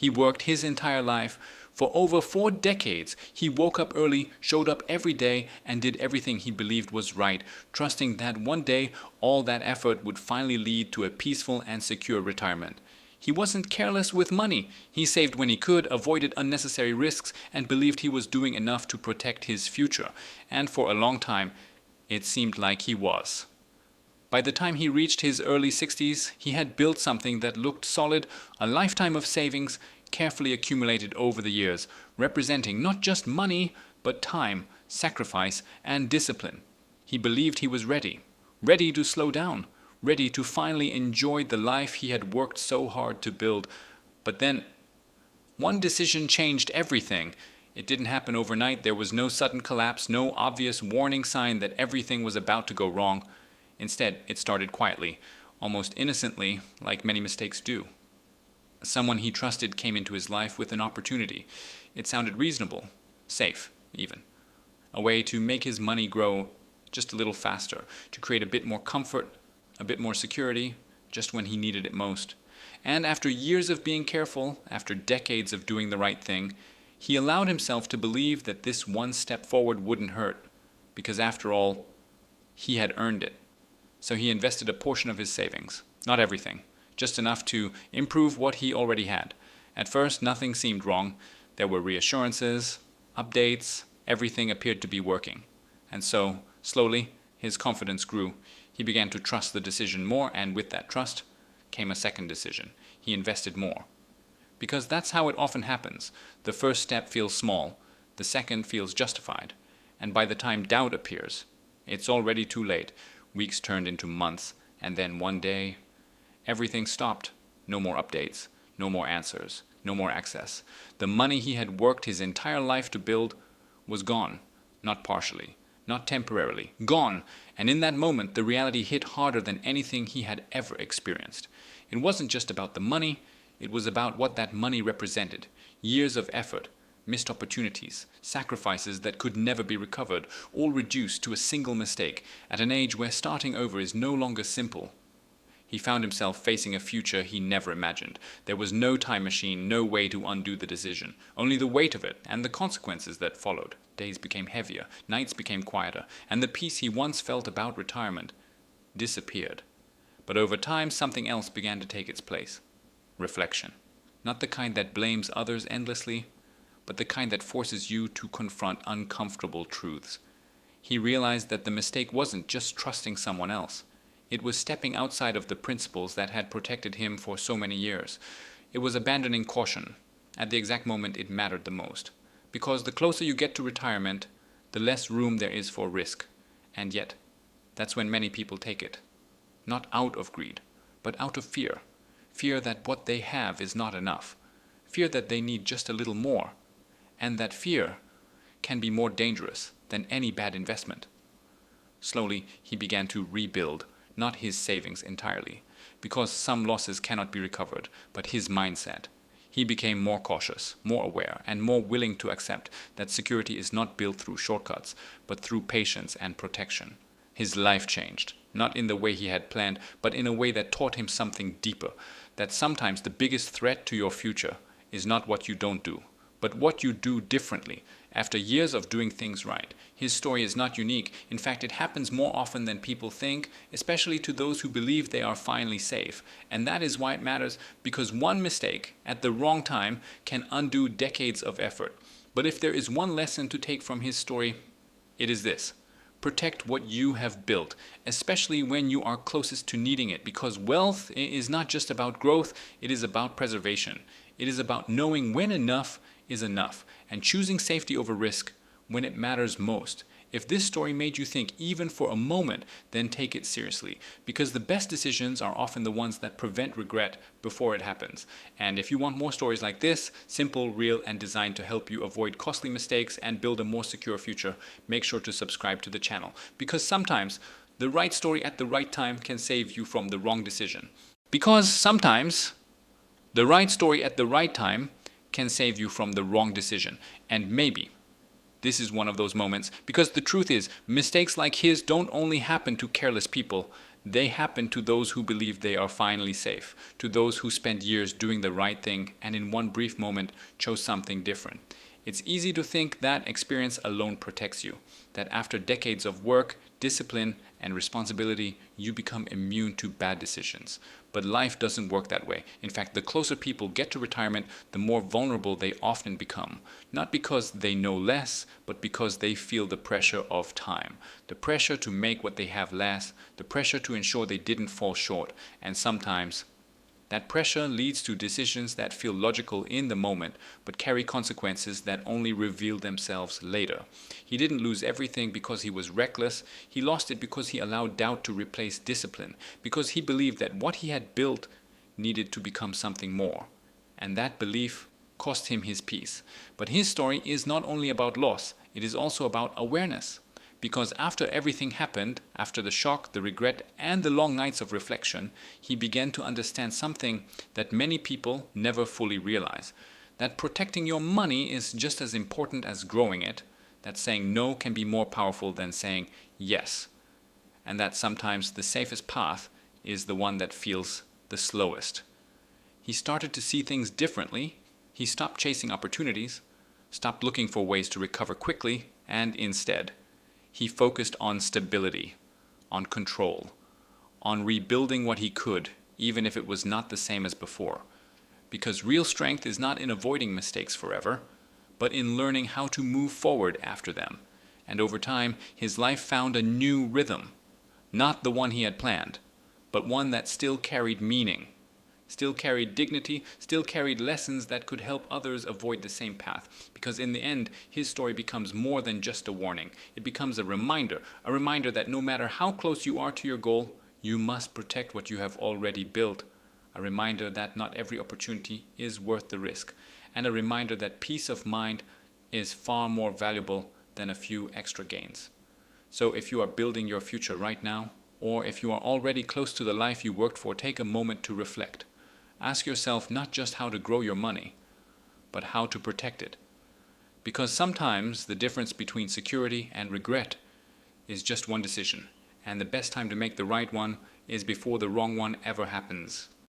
He worked his entire life. For over 4 decades, he woke up early, showed up every day, and did everything he believed was right, trusting that one day all that effort would finally lead to a peaceful and secure retirement. He wasn't careless with money. He saved when he could, avoided unnecessary risks, and believed he was doing enough to protect his future. And for a long time, it seemed like he was. By the time he reached his early 60s, he had built something that looked solid, a lifetime of savings, carefully accumulated over the years, representing not just money, but time, sacrifice, and discipline. He believed he was ready to slow down, ready to finally enjoy the life he had worked so hard to build. But then, one decision changed everything. It didn't happen overnight. There was no sudden collapse, no obvious warning sign that everything was about to go wrong. Instead, it started quietly, almost innocently, like many mistakes do. Someone he trusted came into his life with an opportunity. It sounded reasonable, safe, even. A way to make his money grow just a little faster, to create a bit more comfort, a bit more security, just when he needed it most. And after years of being careful, after decades of doing the right thing, he allowed himself to believe that this one step forward wouldn't hurt, because after all, he had earned it. So he invested a portion of his savings, not everything, just enough to improve what he already had. At first, nothing seemed wrong. There were reassurances, updates, everything appeared to be working. And so, slowly, his confidence grew. He began to trust the decision more, and with that trust came a second decision. He invested more. Because that's how it often happens. The first step feels small, the second feels justified. And by the time doubt appears, it's already too late. Weeks turned into months, and then one day, everything stopped. No more updates, no more answers, no more access. The money he had worked his entire life to build was gone, not partially, not temporarily, gone. And in that moment, the reality hit harder than anything he had ever experienced. It wasn't just about the money, it was about what that money represented. Years of effort, missed opportunities, sacrifices that could never be recovered, all reduced to a single mistake at an age where starting over is no longer simple. He found himself facing a future he never imagined. There was no time machine, no way to undo the decision, only the weight of it and the consequences that followed. Days became heavier, nights became quieter, and the peace he once felt about retirement disappeared. But over time, something else began to take its place. Reflection. Not the kind that blames others endlessly, but the kind that forces you to confront uncomfortable truths. He realized that the mistake wasn't just trusting someone else. It was stepping outside of the principles that had protected him for so many years. It was abandoning caution at the exact moment it mattered the most. Because the closer you get to retirement, the less room there is for risk. And yet, that's when many people take it. Not out of greed, but out of fear. Fear that what they have is not enough. Fear that they need just a little more. And that fear can be more dangerous than any bad investment. Slowly, he began to rebuild, not his savings entirely, because some losses cannot be recovered, but his mindset. He became more cautious, more aware, and more willing to accept that security is not built through shortcuts, but through patience and protection. His life changed, not in the way he had planned, but in a way that taught him something deeper, that sometimes the biggest threat to your future is not what you don't do, but what you do differently. After years of doing things right, his story is not unique. In fact, it happens more often than people think, especially to those who believe they are finally safe. And that is why it matters, because one mistake at the wrong time can undo decades of effort. But if there is one lesson to take from his story, it is this. Protect what you have built, especially when you are closest to needing it, because wealth is not just about growth, it is about preservation. It is about knowing when enough is enough and choosing safety over risk when it matters most. If this story made you think even for a moment, then take it seriously, because the best decisions are often the ones that prevent regret before it happens. And if you want more stories like this, simple, real, and designed to help you avoid costly mistakes and build a more secure future, make sure to subscribe to the channel, because sometimes the right story at the right time can save you from the wrong decision. Because sometimes the right story at the right time can save you from the wrong decision. And maybe this is one of those moments, because the truth is, mistakes like his don't only happen to careless people, They happen to those who believe they are finally safe, to those who spent years doing the right thing and in one brief moment chose something different. It's easy to think that experience alone protects you, that after decades of work, discipline, and responsibility, you become immune to bad decisions. But life doesn't work that way. In fact, the closer people get to retirement, the more vulnerable they often become. Not because they know less, but because they feel the pressure of time. The pressure to make what they have last, the pressure to ensure they didn't fall short, and sometimes that pressure leads to decisions that feel logical in the moment, but carry consequences that only reveal themselves later. He didn't lose everything because he was reckless. He lost it because he allowed doubt to replace discipline, because he believed that what he had built needed to become something more. And that belief cost him his peace. But his story is not only about loss, it is also about awareness. Because after everything happened, after the shock, the regret, and the long nights of reflection, he began to understand something that many people never fully realize. That protecting your money is just as important as growing it, that saying no can be more powerful than saying yes, and that sometimes the safest path is the one that feels the slowest. He started to see things differently. He stopped chasing opportunities, stopped looking for ways to recover quickly, and instead, he focused on stability, on control, on rebuilding what he could, even if it was not the same as before. Because real strength is not in avoiding mistakes forever, but in learning how to move forward after them. And over time, his life found a new rhythm, not the one he had planned, but one that still carried meaning, still carried dignity, still carried lessons that could help others avoid the same path. Because in the end, his story becomes more than just a warning. It becomes a reminder that no matter how close you are to your goal, you must protect what you have already built. A reminder that not every opportunity is worth the risk. And a reminder that peace of mind is far more valuable than a few extra gains. So if you are building your future right now, or if you are already close to the life you worked for, take a moment to reflect. Ask yourself not just how to grow your money, but how to protect it. Because sometimes the difference between security and regret is just one decision, and the best time to make the right one is before the wrong one ever happens.